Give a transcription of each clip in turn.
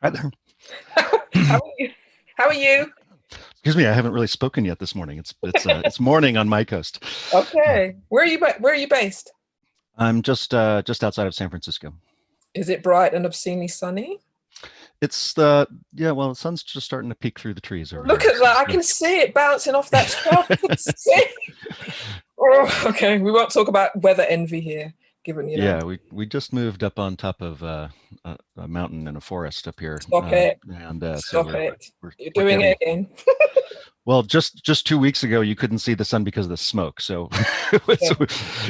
Hi there. How are you? How are you? Excuse me, I haven't really spoken yet this morning. It's morning on my coast. Okay. Where are you based? I'm just outside of San Francisco. Is it bright and obscenely sunny? It's the yeah, well, the sun's just starting to peek through the trees over Look here. at So that. I can see it bouncing off that shelf. I can see. Oh, okay. We won't talk about weather envy here, given, yeah, we just moved up on top of a mountain and a forest up here, stop it. and so Stop it. we're You're we're doing getting it again. well. Just 2 weeks ago, you couldn't see the sun because of the smoke. So Yeah.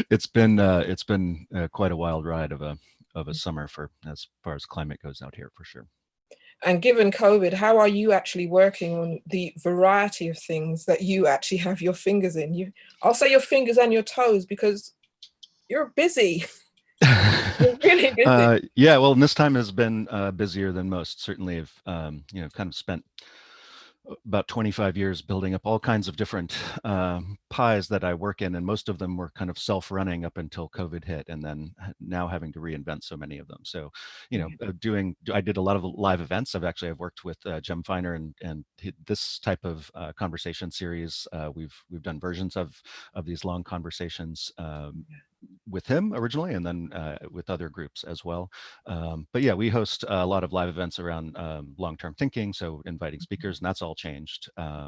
it's been quite a wild ride of a summer for as far as climate goes out here for sure. And given COVID, how are you actually working on the variety of things that you actually have your fingers in? I'll say your fingers and your toes because you're busy. You're really busy. Yeah, well, and this time has been busier than most. Certainly, have kind of spent about 25 years building up all kinds of different pies that I work in, and most of them were kind of self-running up until COVID hit, and then now having to reinvent so many of them. So, I did a lot of live events. I've worked with Jem Finer and this type of conversation series. We've done versions of these long conversations. With him originally, and then with other groups as well. But yeah, we host a lot of live events around long-term thinking, so inviting speakers, and that's all changed. Yeah.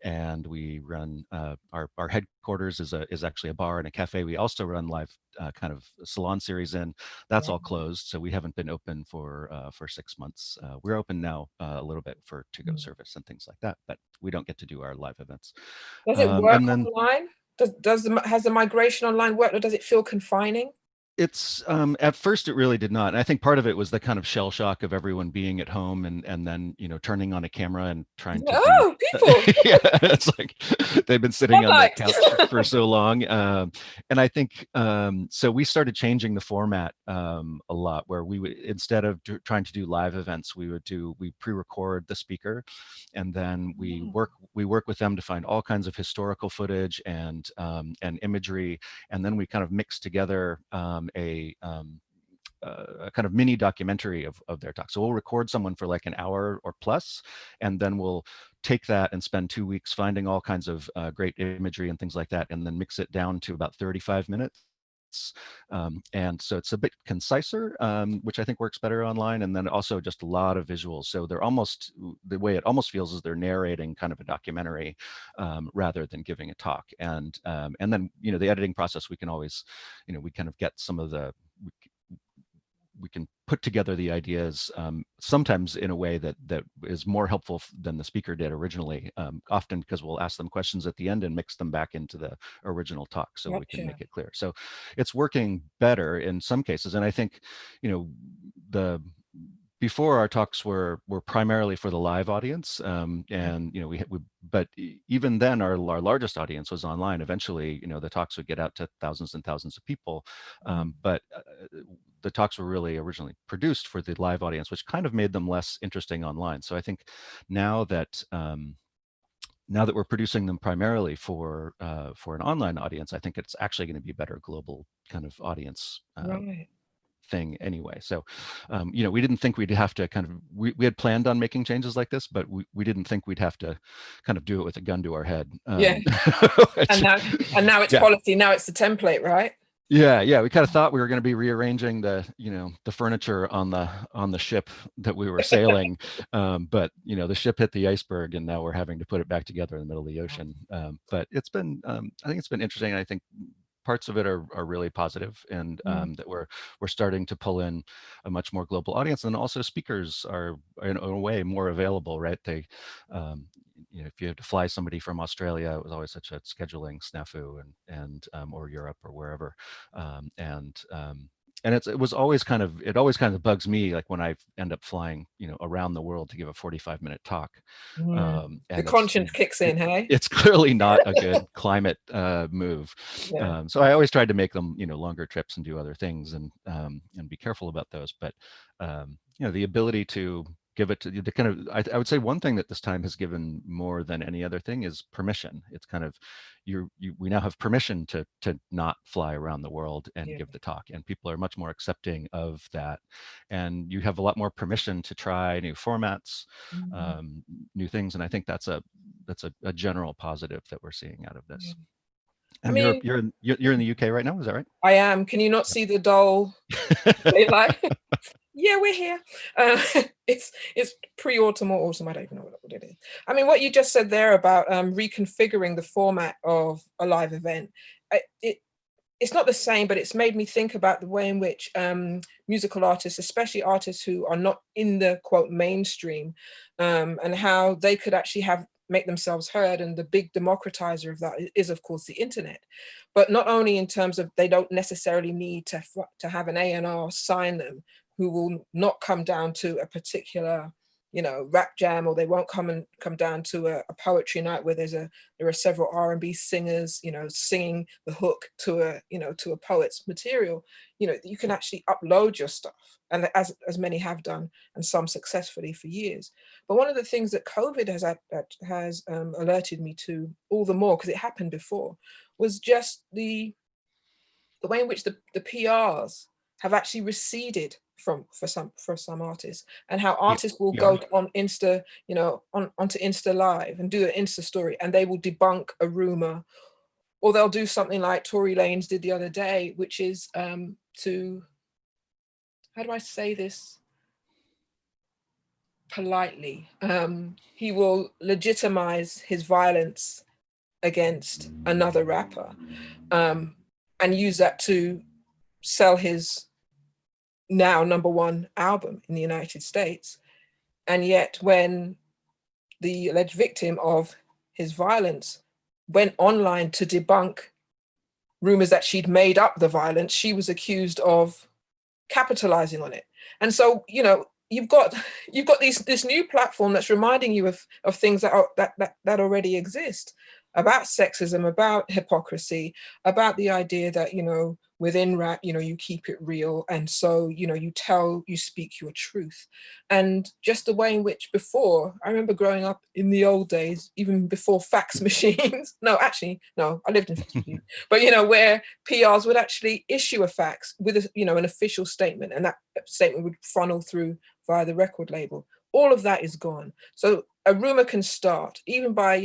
And we run our headquarters is actually a bar and a cafe. We also run live kind of salon series in. That's Yeah. all closed, so we haven't been open for 6 months. We're open now a little bit for to-go service and things like that, but we don't get to do our live events. Does it work And then online? Has the migration online worked, or does it feel confining? it's at first it really did not. And I think part of it was the kind of shell shock of everyone being at home and then turning on a camera and trying to be Oh, people, yeah, it's like they've been sitting on the spotlight. couch for so long. And I think so we started changing the format a lot, where we would, instead of trying to do live events, we pre-record the speaker, and then we work with them to find all kinds of historical footage and imagery, and then we kind of mix together a kind of mini documentary of their talk. So we'll record someone for like an hour or plus, and then we'll take that and spend 2 weeks finding all kinds of great imagery and things like that, and then mix it down to about 35 minutes. And so it's a bit conciser, which I think works better online, and then also just a lot of visuals. So they're almost, the way it almost feels is they're narrating kind of a documentary rather than giving a talk. And then the editing process, we can always, we kind of get some of the we can put together the ideas sometimes in a way that is more helpful than the speaker did originally, often because we'll ask them questions at the end and mix them back into the original talk so we can Gotcha. make it clear. So it's working better in some cases. And I think, the before, our talks were primarily for the live audience, and but even then our largest audience was online. Eventually, the talks would get out to thousands and thousands of people, but the talks were really originally produced for the live audience, which kind of made them less interesting online. So I think now that we're producing them primarily for an online audience, I think it's actually going to be a better global kind of audience Right. thing anyway. So, we didn't think we'd have to kind of, we had planned on making changes like this, but we didn't think we'd have to kind of do it with a gun to our head. Yeah. Which, And now it's yeah, quality. Now it's the template, right? yeah. We kind of thought we were going to be rearranging the furniture on the ship that we were sailing, but the ship hit the iceberg, and now we're having to put it back together in the middle of the ocean. But it's been, I think it's been interesting. And I think parts of it are really positive, and that we're starting to pull in a much more global audience, and also speakers are in a way more available, right? They, if you have to fly somebody from Australia, it was always such a scheduling snafu, and or Europe or wherever, and it always kind of bugs me, like when I end up flying around the world to give a 45-minute talk, The and conscience kicks in, hey? it's clearly not a good climate move. Yeah. So I always tried to make them longer trips and do other things, and be careful about those. But the ability to give it to the kind of, I would say one thing that this time has given more than any other thing is permission. It's kind of, we now have permission to not fly around the world and Yeah. give the talk, and people are much more accepting of that. And you have a lot more permission to try new formats, Mm. new things. And I think that's a general positive that we're seeing out of Yeah. this. I And mean, you're in the UK right now, is that right? I am. Can you not see the dull daylight? Yeah, we're here. Uh, it's pre-autumn or autumn. I don't even know what it is. I mean, what you just said there about reconfiguring the format of a live event, it's not the same, but it's made me think about the way in which musical artists, especially artists who are not in the quote mainstream, and how they could actually make themselves heard. And the big democratizer of that is, of course, the internet. But not only in terms of they don't necessarily need to have an A&R sign them, who will not come down to a particular, rap jam, or they won't come down to a poetry night where there are several R&B singers, singing the hook to a poet's material. You can actually upload your stuff, and as many have done, and some successfully for years. But one of the things that COVID has alerted me to all the more, because it happened before, was just the way in which the PRs have actually receded for some artists, and how Yeah, artists will PR. go on Insta, onto Insta Live and do an Insta story, and they will debunk a rumor, or they'll do something like Tory Lanez did the other day, which is to, how do I say this politely? He will legitimize his violence against another rapper, and use that to sell his now #1 album in the United States. And yet when the alleged victim of his violence went online to debunk rumors that she'd made up the violence, she was accused of capitalizing on it. And so, you've got this new platform that's reminding you of things that already exist, about sexism, about hypocrisy, about the idea that, within rap, you keep it real. And so, you speak your truth. And just the way in which before, I remember growing up in the old days, even before fax machines. No, actually, no, I lived in fax machines. But, where PRs would actually issue a fax with an official statement, and that statement would funnel through via the record label. All of that is gone. So a rumor can start even by,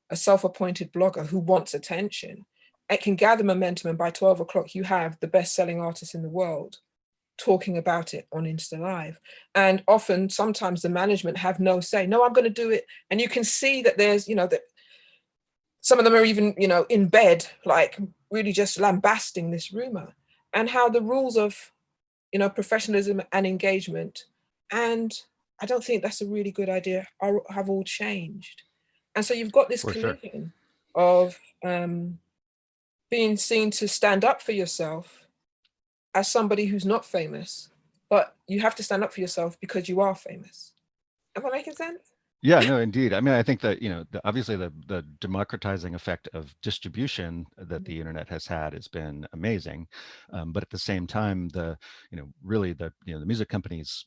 a self-appointed blogger who wants attention. It can gather momentum, and by 12 o'clock, you have the best-selling artist in the world talking about it on Insta Live. And often, sometimes the management have no say. No, I'm going to do it. And you can see that there's, that some of them are even, in bed, like really just lambasting this rumor, and how the rules of, professionalism and engagement, and I don't think that's a really good idea, have all changed. And so you've got this For sure. collision of being seen to stand up for yourself as somebody who's not famous, but you have to stand up for yourself because you are famous. Am I making sense? Yeah, no, indeed. I mean, I think that, obviously the democratizing effect of distribution that the internet has had has been amazing. But at the same time, really the music companies,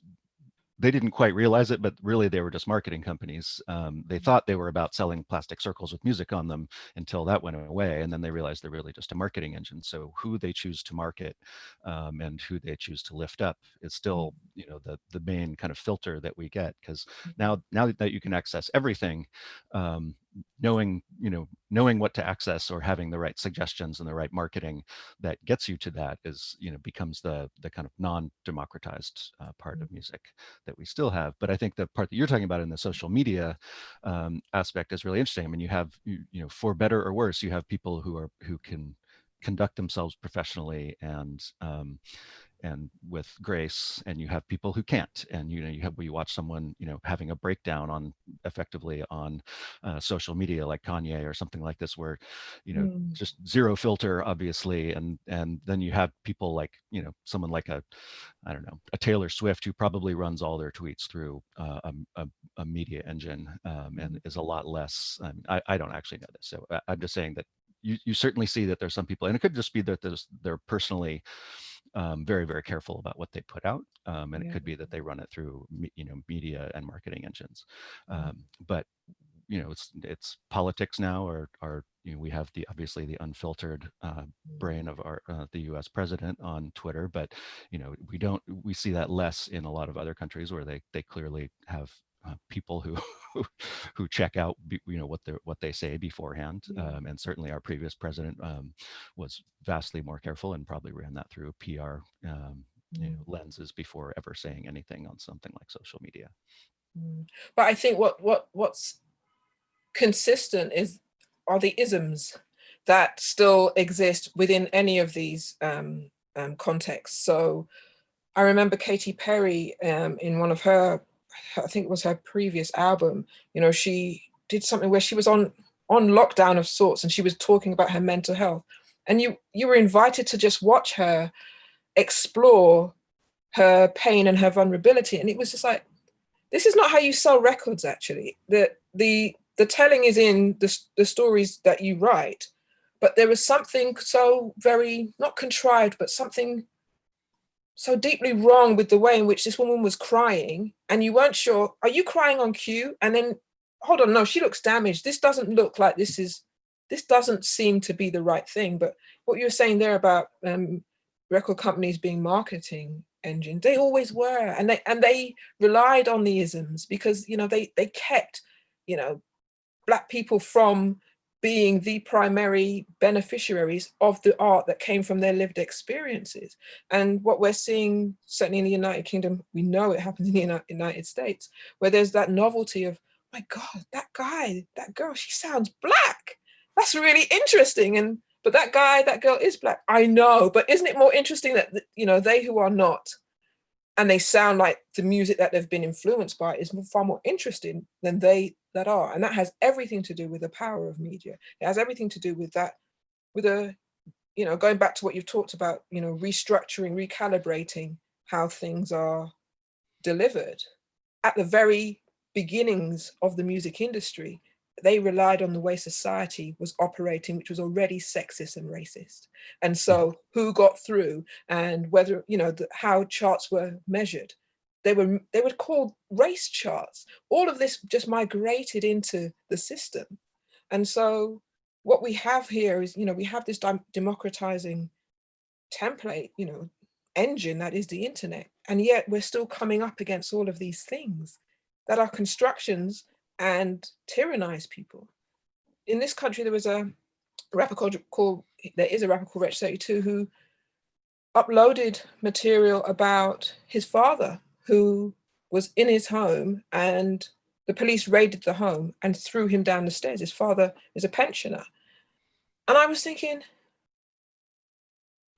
they didn't quite realize it, but really they were just marketing companies. They thought they were about selling plastic circles with music on them until that went away. And then they realized they're really just a marketing engine. So who they choose to market and who they choose to lift up is still, the main kind of filter that we get. Because now that you can access everything, knowing what to access, or having the right suggestions and the right marketing that gets you to that is, becomes the kind of non-democratized part of music that we still have. But I think the part that you're talking about in the social media aspect is really interesting. I mean, you have, for better or worse, you have people who can conduct themselves professionally and with grace, and you have people who can't. And you watch someone having a breakdown on effectively on social media, like Kanye or something like this, where just zero filter, obviously. And then you have people like someone like a Taylor Swift, who probably runs all their tweets through a media engine, and is a lot less. I don't actually know this, so I'm just saying that you certainly see that there's some people, and it could just be that they're personally very, very careful about what they put out, and it Yeah. could be that they run it through media and marketing engines. Mm. But it's politics now, or we have the obviously the unfiltered brain of our the U.S. president on Twitter, but we see that less in a lot of other countries where they clearly have people who who check out what they say beforehand, Yeah. and certainly our previous president was vastly more careful and probably ran that through PR Mm. lenses before ever saying anything on something like social media. Mm. But I think what's consistent are the isms that still exist within any of these contexts. So I remember Katy Perry in one of her, I think it was her previous album, she did something where she was on lockdown of sorts, and she was talking about her mental health. And you were invited to just watch her explore her pain and her vulnerability. And it was just like, this is not how you sell records, actually. The telling is in the stories that you write, but there was something so very, not contrived, but something so deeply wrong with the way in which this woman was crying, and you weren't sure, are you crying on cue? And then, hold on, no, she looks damaged. This doesn't look like this doesn't seem to be the right thing. But what you were saying there about record companies being marketing engines, they always were, and they relied on the isms because they kept Black people from being the primary beneficiaries of the art that came from their lived experiences. And what we're seeing, certainly in the United Kingdom, we know it happens in the United States, where there's that novelty of, my God, that guy, that girl, she sounds Black. That's really interesting. But that guy, that girl is Black. I know, but isn't it more interesting that, they who are not, and they sound like the music that they've been influenced by, is far more interesting than they that are. And that has everything to do with the power of media. It has everything to do with that, going back to what you've talked about, restructuring, recalibrating how things are delivered. At the very beginnings of the music industry, they relied on the way society was operating, which was already sexist and racist. And so who got through, and whether, how charts were measured. They were called race charts. All of this just migrated into the system. And so what we have here is, we have this democratizing template, engine that is the internet. And yet we're still coming up against all of these things that are constructions and tyrannize people. In this country, there is a rapper called Reg 32 who uploaded material about his father who was in his home, and the police raided the home and threw him down the stairs. His father is a pensioner. And I was thinking,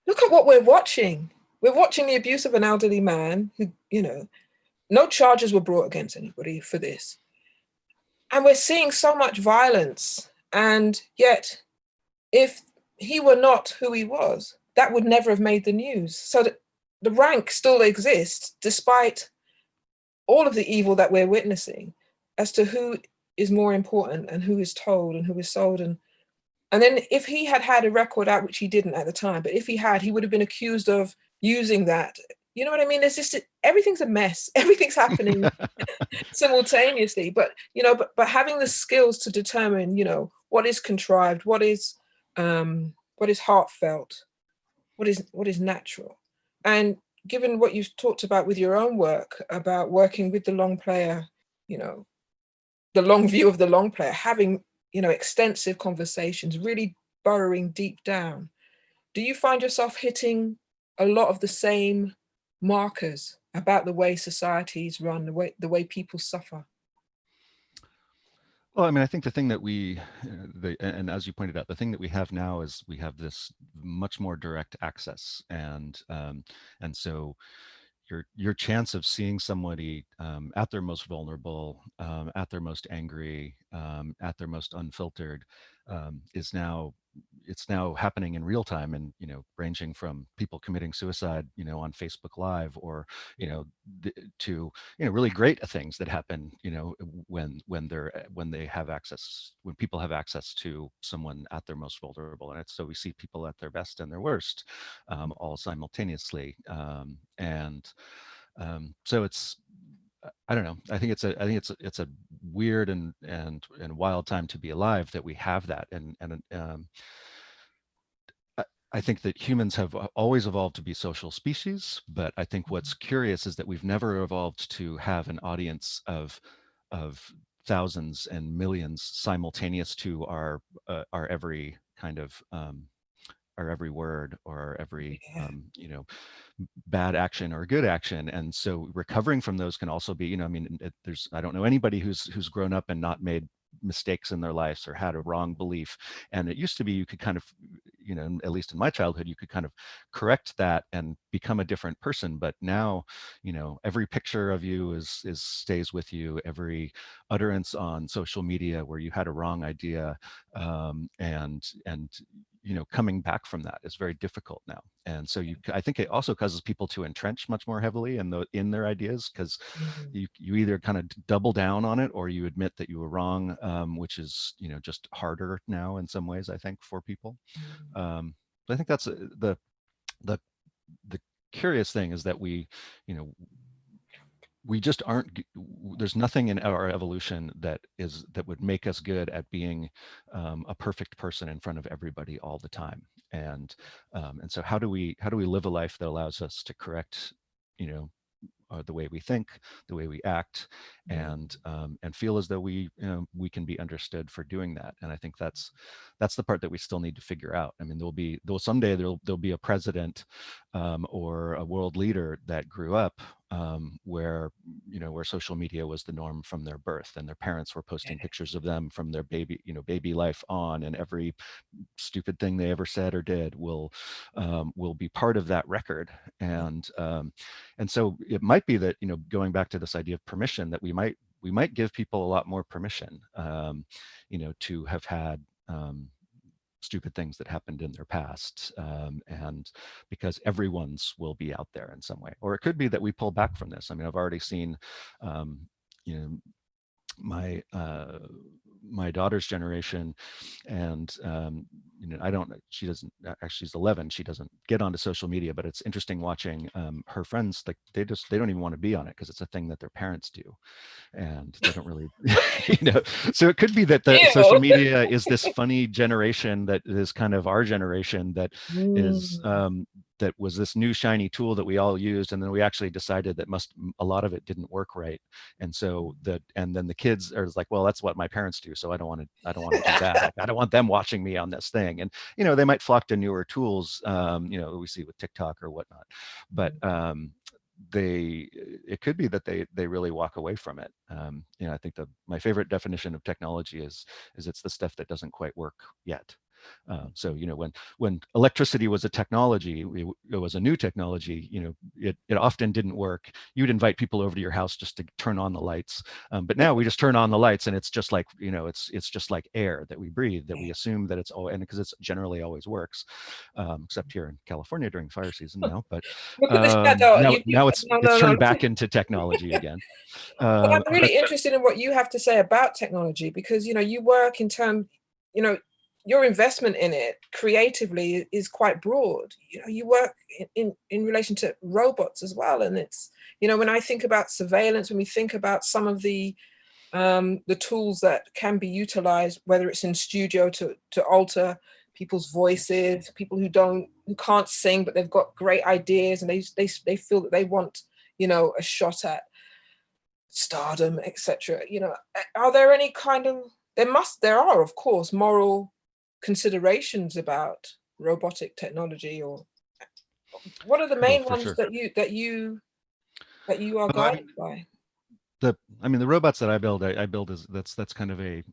look at what we're watching. We're watching the abuse of an elderly man who, no charges were brought against anybody for this. And we're seeing so much violence. And yet, if he were not who he was, that would never have made the news. So the rank still exists, despite all of the evil that we're witnessing, as to who is more important and who is told and who is sold. And then if he had had a record out, which he didn't at the time, but if he had, he would have been accused of using that. You know what I mean? There's just, everything's a mess. Everything's happening simultaneously. But having the skills to determine, what is contrived, what is heartfelt, what is natural. And given what you've talked about with your own work, about working with the long player, the long view of the long player, having, extensive conversations, really burrowing deep down, do you find yourself hitting a lot of the same markers about the way societies run, the way people suffer? Well, I mean, I think the thing that and as you pointed out, the thing that we have now is we have this much more direct access, and so your chance of seeing somebody at their most vulnerable, at their most angry, at their most unfiltered, is now it's now happening in real time, and ranging from people committing suicide on Facebook Live, or to really great things that happen when they have access, when people have access to someone at their most vulnerable. And so we see people at their best and their worst, all simultaneously. So it's, I don't know. I think it's a weird and wild time to be alive, that we have that. I think that humans have always evolved to be social species, but I think what's curious is that we've never evolved to have an audience of thousands and millions simultaneous to our every kind of our every word, or our every Yeah. bad action or good action. And so recovering from those can also be, I mean, I don't know anybody who's grown up and not made mistakes in their lives or had a wrong belief. And it used to be, you could kind of, at least in my childhood, you could kind of correct that and become a different person. But now, every picture of you is stays with you. Every utterance on social media where you had a wrong idea, and coming back from that is very difficult now. And so I think it also causes people to entrench much more heavily in their ideas, because Mhm. you either kind of double down on it, or you admit that you were wrong, which is just harder now in some ways, I think, for people. Mhm. But I think that's the the curious thing is that you know we just aren't, there's nothing in our evolution that would make us good at being a perfect person in front of everybody all the time. And so how do we live a life that allows us to correct you know the way we think, the way we act, and feel as though we can be understood for doing that. And I think that's the part that we still need to figure out. I mean, someday there'll be a president, or a world leader that grew up, where social media was the norm from their birth, and their parents were posting pictures of them from their baby life on, and every stupid thing they ever said or did will be part of that record. And so it might be that, going back to this idea of permission, that we might give people a lot more permission, to have had stupid things that happened in their past, and because everyone's will be out there in some way. Or it could be that we pull back from this. I mean, I've already seen, um, you know, my my daughter's generation, and I don't, she doesn't actually, she's 11, she doesn't get onto social media, but it's interesting watching her friends, like they don't even want to be on it, because it's a thing that their parents do, and they don't really so it could be that the social Ew. media is this funny generation that is kind of our generation, that is Mm. that was this new shiny tool that we all used, and then we actually decided that a lot of it didn't work right. And so and then the kids are like, well, that's what my parents do, so I don't want to do that. I don't want them watching me on this thing. And they might flock to newer tools, we see with TikTok or whatnot. But it could be that they really walk away from it. I think my favorite definition of technology is it's the stuff that doesn't quite work yet. So when electricity was a technology, it was a new technology. It often didn't work. You'd invite people over to your house just to turn on the lights, but now we just turn on the lights, and it's just like it's just like air that we breathe, that we assume that it's all, and because it's generally always works, except here in California during fire season now. But Look at the shadow. now No, it's no, no. turned back into technology again. Well, I'm But really interested in what you have to say about technology, because you work in terms, you know, your investment in it creatively is quite broad. You work in relation to robots as well, and it's when I think about surveillance, when we think about some of the tools that can be utilized, whether it's in studio to alter people's voices, people who can't sing but they've got great ideas, and they feel that they want a shot at stardom, etc. Are there any kind of, there are of course moral considerations about robotic technology, or what are the oh, main for ones sure. that you are Well, I mean, guided by? the robots that I build, I build as that's kind of a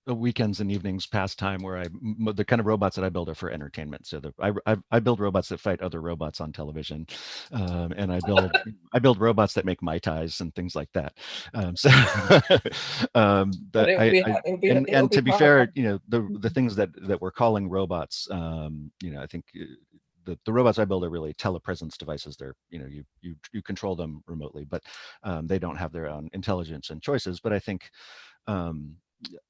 weekends and evenings pastime where the kind of robots that I build are for entertainment. So I build robots that fight other robots on television, and I build robots that make mai tais and things like that. So But that it'll and be to be hard. fair, the things that we're calling robots, I think the robots I build are really telepresence devices. They're, you control them remotely, but they don't have their own intelligence and choices. But um,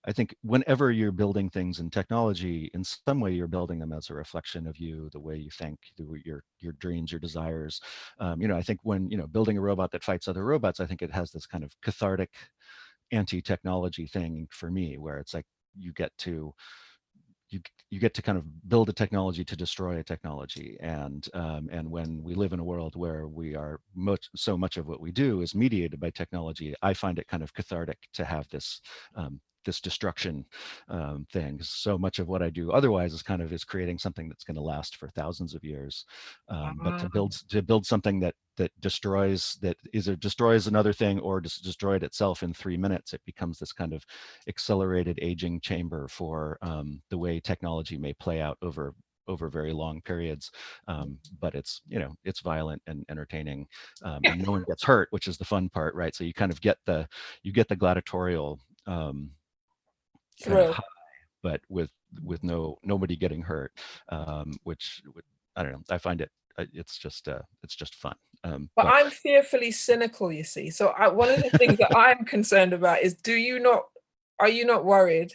I think whenever you're building things in technology, in some way you're building them as a reflection of you, the way you think, your dreams, your desires. I think when building a robot that fights other robots, I think it has this kind of cathartic anti-technology thing for me, where it's like you get to you get to kind of build a technology to destroy a technology, and when we live in a world where we are so much of what we do is mediated by technology, I find it kind of cathartic to have this destruction thing. So much of what I do otherwise is creating something that's going to last for thousands of years, but Ah, to build something that destroys, that either destroys another thing or just destroyed itself in 3 minutes, it becomes this kind of accelerated aging chamber for the way technology may play out over very long periods. But it's violent and entertaining, and no one gets hurt, which is the fun part, right? So you kind of get the gladiatorial kind of thrill. high, but with nobody getting hurt, which I don't know. I find it's just fun. But But I'm fearfully cynical, you see. So one of the things that I'm concerned about is, are you not worried?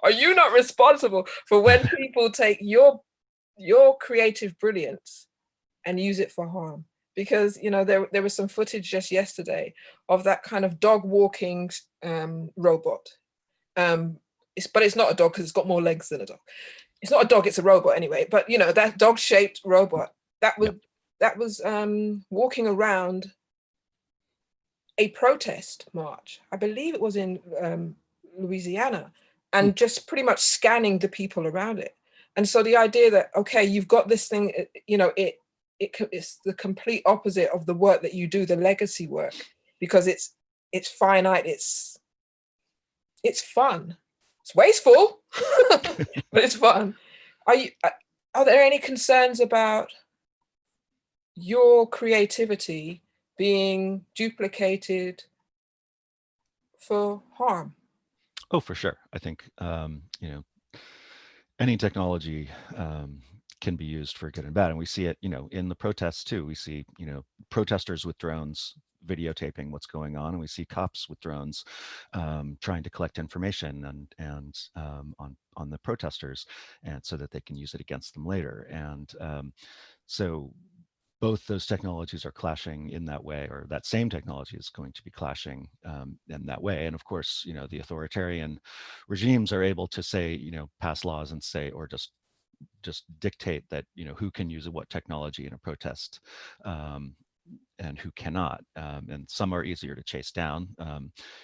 Are you not responsible for when people take your creative brilliance and use it for harm? Because there was some footage just yesterday of that kind of dog walking robot. But it's not a dog because it's got more legs than a dog. It's not a dog, it's a robot anyway. But that dog-shaped robot that was yep. walking around a protest march. I believe it was in Louisiana, Hmm. and just pretty much scanning the people around it. And so the idea that, okay, you've got this thing, it's the complete opposite of the work that you do, the legacy work, because it's finite, it's fun, it's wasteful, but it's fun. Are there any concerns about your creativity being duplicated for harm? Oh, for sure. I think any technology can be used for good and bad, and we see it in the protests too. We see protesters with drones videotaping what's going on, and we see cops with drones trying to collect information and on the protesters, and so that they can use it against them later. And so both those technologies are clashing in that way, or that same technology is going to be clashing in that way. And of course, the authoritarian regimes are able to say, pass laws and say, or just dictate that, who can use what technology in a protest, and who cannot. And some are easier to chase down.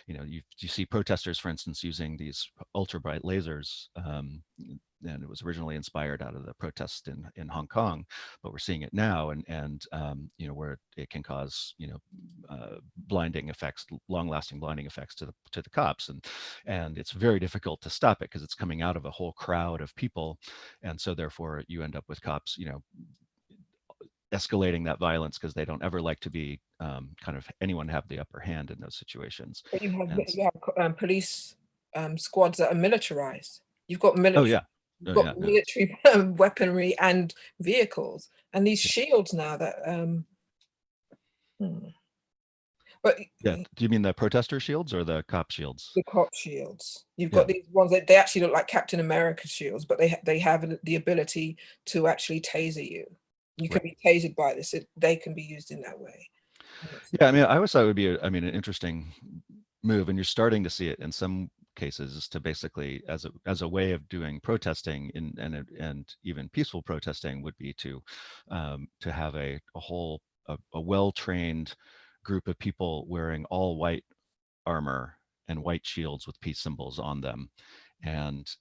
You see protesters, for instance, using these ultra bright lasers. And it was originally inspired out of the protest in Hong Kong, but we're seeing it now, and where it can cause blinding effects, long-lasting blinding effects to the cops, and it's very difficult to stop it because it's coming out of a whole crowd of people, and so therefore you end up with cops, escalating that violence because they don't ever like to be kind of anyone have the upper hand in those situations. But And you have police squads that are militarized. You've got oh military, yeah, you've oh got yeah, no, military weaponry and vehicles, and these yeah, shields now that. Hmm. But yeah. Do you mean the protester shields or the cop shields? the cop shields, you've Yeah, got these ones that they actually look like Captain America shields, but they have the ability to actually taser you. You can right. be tasered by this. They can be used in that way. Yeah, I mean, I always thought it would be, an interesting move, and you're starting to see it in some cases, is to basically, as a way of doing protesting and even peaceful protesting, would be to have a well-trained group of people wearing all white armor and white shields with peace symbols on them, and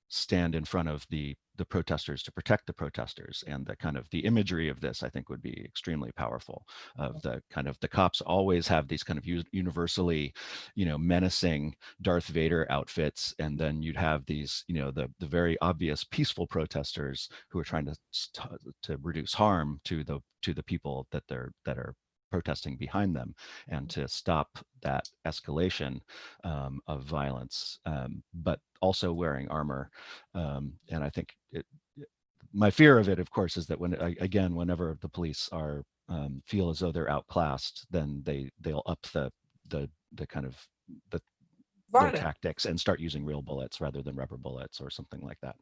stand in front of the protesters to protect the protesters. And the kind of the imagery of this, I think, would be extremely powerful. Of the kind of the cops always have these kind of universally, menacing Darth Vader outfits, and then you'd have these, the very obvious peaceful protesters who are trying to reduce harm to the people that are protesting behind them, and to stop that escalation of violence, but also wearing armor. And I think my fear of it, of course, is that whenever the police are feel as though they're outclassed, then they'll up the kind of their tactics and start using real bullets rather than rubber bullets or something like that.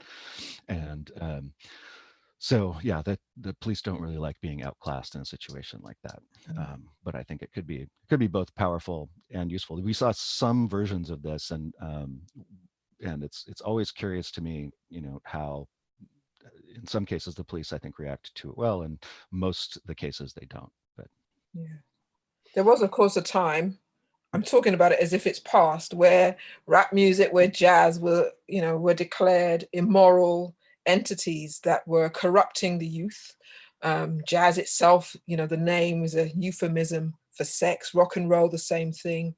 And so yeah, the police don't really like being outclassed in a situation like that. But I think it could be both powerful and useful. We saw some versions of this, and it's always curious to me, how in some cases the police, I think, react to it well, and most of the cases they don't. But yeah, there was, of course, a time, I'm talking about it as if it's past, where rap music, where jazz were declared immoral entities that were corrupting the youth. Jazz itself, the name was a euphemism for sex. Rock and roll, the same thing.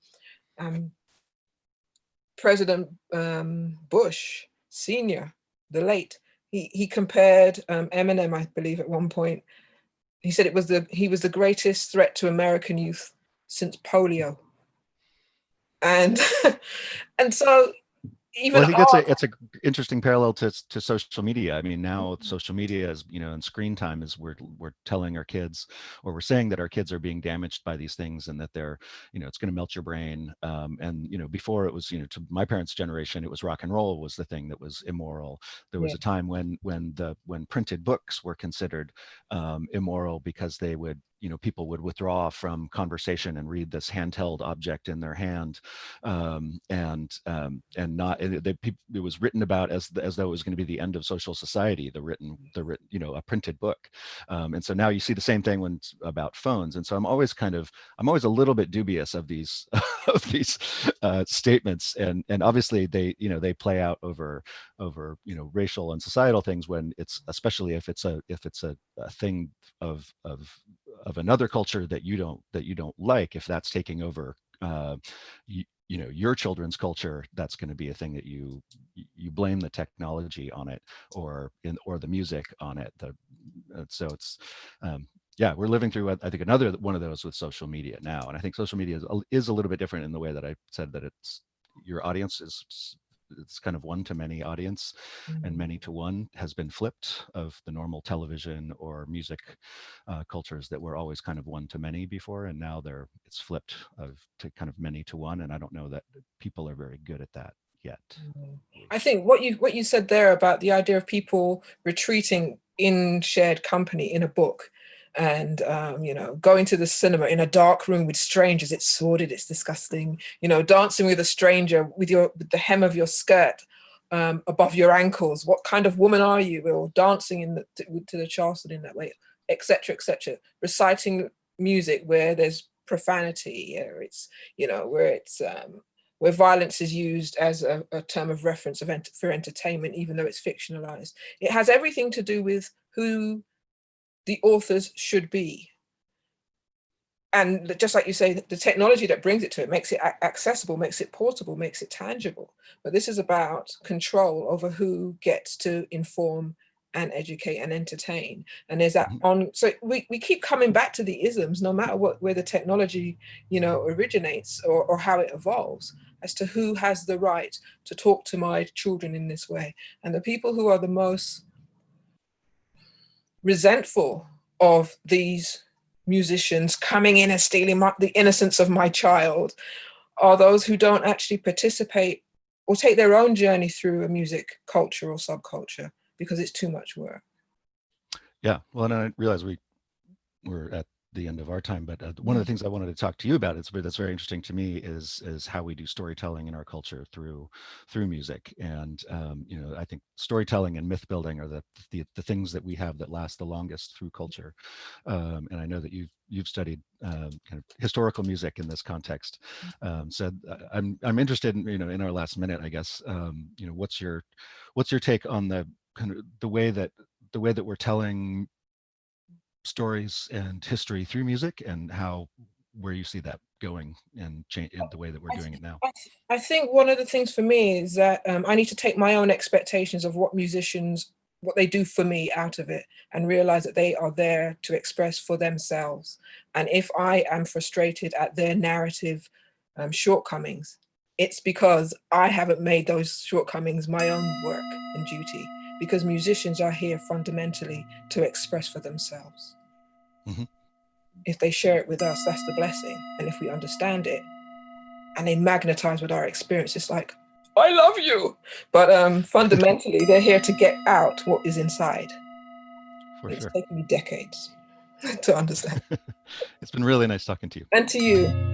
President Bush Senior, the late, he compared Eminem, I believe, at one point. He said he was the greatest threat to American youth since polio. And and so even well, I think it's a interesting parallel to social media. I mean, now social media is, and screen time is, we're telling our kids, or we're saying that our kids are being damaged by these things, and that they're, it's going to melt your brain. And before it was, to my parents' generation, it was rock and roll was the thing that was immoral. There was a time when printed books were considered immoral, because they would, people would withdraw from conversation and read this handheld object in their hand, and not, it was written about as though it was going to be the end of social society, the written, a printed book. And so now you see the same thing when it's about phones. And so I'm always a little bit dubious of these of these statements, and obviously they play out over racial and societal things, when it's, especially if it's a thing of another culture that you don't like, if that's taking over your children's culture, that's going to be a thing that you blame the technology on it, or the music on it. So it's yeah, we're living through, I think, another one of those with social media now. And I think social media is a little bit different in the way that I said, that it's, your audience is, it's kind of one-to-many audience, and many-to-one has been flipped of the normal television or music cultures that were always kind of one-to-many before, and now it's flipped to kind of many-to-one. And I don't know that people are very good at that yet. I think what you said there about the idea of people retreating in shared company in a book, and going to the cinema in a dark room with strangers, it's sordid, it's disgusting. Dancing with a stranger with the hem of your skirt above your ankles, what kind of woman are you? Or dancing to the Charleston in that way, etc., etc. Reciting music where there's profanity, where violence is used as a term of reference for entertainment, even though it's fictionalized. It has everything to do with who the authors should be. And just like you say, the technology that brings it to it makes it accessible, makes it portable, makes it tangible. But this is about control over who gets to inform and educate and entertain. And there's that so we keep coming back to the isms, no matter where the technology, originates or how it evolves, as to who has the right to talk to my children in this way. And the people who are the most resentful of these musicians coming in and stealing the innocence of my child are those who don't actually participate or take their own journey through a music culture or subculture, because it's too much work. Yeah, well, and I realize we're at the end of our time, but one of the things I wanted to talk to you about, that's very interesting to me, is how we do storytelling in our culture through music. And I think storytelling and myth building are the things that we have that last the longest through culture. And I know that you've studied kind of historical music in this context. So I'm interested in, in our last minute, I guess, what's your take on the kind of the way that we're telling stories and history through music, and where you see that going and change in the way that we're doing it now? I think one of the things for me is that I need to take my own expectations of what musicians, what they do for me out of it, and realize that they are there to express for themselves. And if I am frustrated at their narrative shortcomings, it's because I haven't made those shortcomings my own work and duty, because musicians are here fundamentally to express for themselves. Mm-hmm. If they share it with us, that's the blessing. And if we understand it and they magnetize with our experience, it's like, I love you. But fundamentally, they're here to get out what is inside. For It's sure. taken me decades to understand. It's been really nice talking to you. And to you.